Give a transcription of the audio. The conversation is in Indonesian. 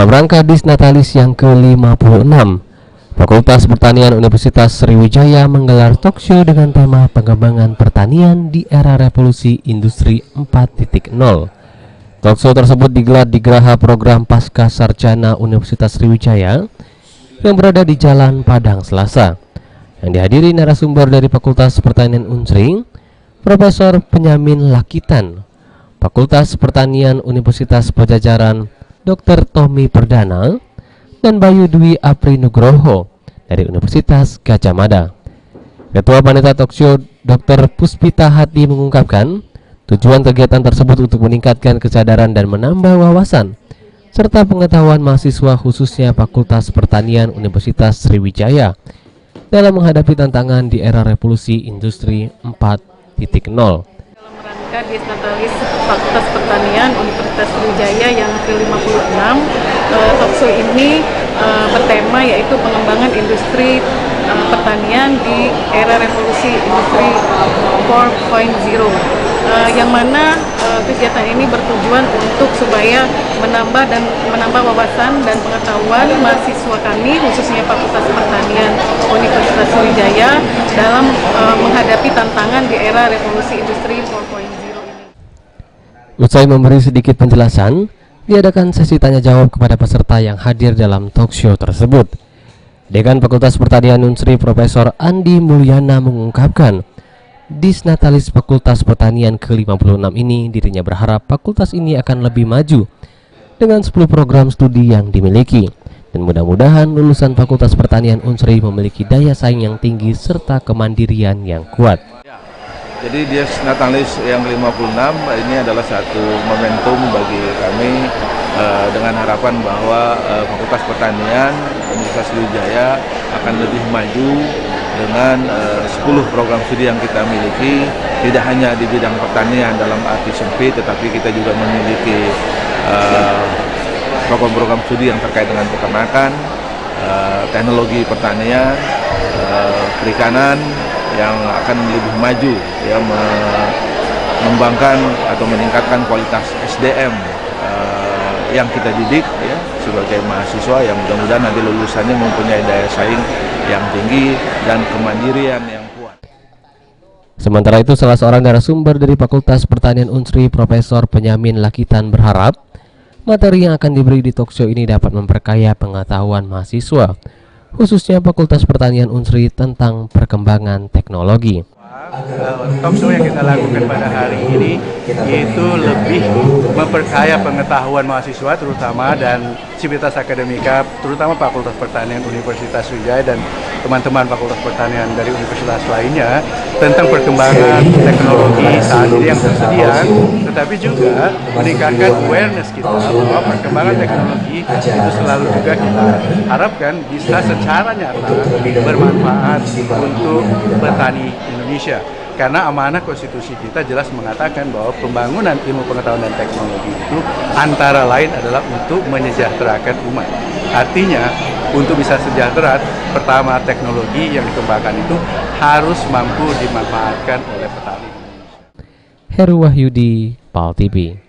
Dalam rangka Disnatalis yang ke-56, Fakultas Pertanian Universitas Sriwijaya menggelar talkshow dengan tema pengembangan pertanian di era revolusi industri 4.0. Talkshow tersebut digelar di Geraha Program Pasca Sarjana Universitas Sriwijaya yang berada di Jalan Padang Selasa, yang dihadiri narasumber dari Fakultas Pertanian Unsri, Profesor Penyamin Lakitan, Fakultas Pertanian Universitas Pajajaran Dr. Tommy Perdana, dan Bayu Dwi Apri Nugroho dari Universitas Gajah Mada. Ketua Panitia Talkshow Dr. Puspita Hati mengungkapkan tujuan kegiatan tersebut untuk meningkatkan kesadaran dan menambah wawasan serta pengetahuan mahasiswa khususnya Fakultas Pertanian Universitas Sriwijaya dalam menghadapi tantangan di era revolusi industri 4.0. Disnatalis Fakultas Pertanian Universitas Sriwijaya yang ke-56, talkshow ini bertema yaitu pengembangan industri pertanian di era revolusi industri 4.0, yang mana kegiatan ini bertujuan untuk supaya menambah wawasan dan pengetahuan mahasiswa kami khususnya Fakultas Pertanian Universitas Sriwijaya dalam menghadapi tantangan di era revolusi industri 4.0 ini. Usai memberi sedikit penjelasan, diadakan sesi tanya jawab kepada peserta yang hadir dalam talkshow tersebut. Dekan Fakultas Pertanian Unsri Profesor Andi Mulyana mengungkapkan, Disnatalis Fakultas Pertanian ke-56 ini dirinya berharap fakultas ini akan lebih maju dengan 10 program studi yang dimiliki, dan mudah-mudahan lulusan Fakultas Pertanian Unsri memiliki daya saing yang tinggi serta kemandirian yang kuat. Jadi Disnatalis yang ke-56 ini adalah satu momentum bagi kami dengan harapan bahwa Fakultas Pertanian Universitas Sriwijaya akan lebih maju dengan 10 program studi yang kita miliki, tidak hanya di bidang pertanian dalam arti sempit, tetapi kita juga memiliki program-program studi yang terkait dengan peternakan, teknologi pertanian, perikanan, yang akan lebih maju ya, mengembangkan atau meningkatkan kualitas SDM yang kita didik ya, sebagai mahasiswa yang mudah-mudahan nanti lulusannya mempunyai daya saing yang tinggi dan kemandirian yang kuat. Sementara itu, salah seorang narasumber dari Fakultas Pertanian Unsri, Profesor Penyamin Lakitan, berharap materi yang akan diberi di talkshow ini dapat memperkaya pengetahuan mahasiswa khususnya Fakultas Pertanian Unsri tentang perkembangan teknologi. Talkshow yang kita lakukan pada hari ini yaitu lebih memperkaya pengetahuan mahasiswa terutama dan civitas akademika, terutama Fakultas Pertanian Universitas Sriwijaya dan teman-teman Fakultas Pertanian dari universitas lainnya tentang perkembangan teknologi saat ini yang tersedia, tetapi juga meningkatkan awareness kita bahwa perkembangan teknologi itu selalu juga kita harapkan bisa secara nyata bermanfaat untuk petani Indonesia. Karena amanah konstitusi kita jelas mengatakan bahwa pembangunan ilmu pengetahuan dan teknologi itu antara lain adalah untuk menyejahterakan umat. Artinya, untuk bisa sejahtera, pertama teknologi yang dikembangkan itu harus mampu dimanfaatkan oleh petani. Heru Wahyudi, PAL TV.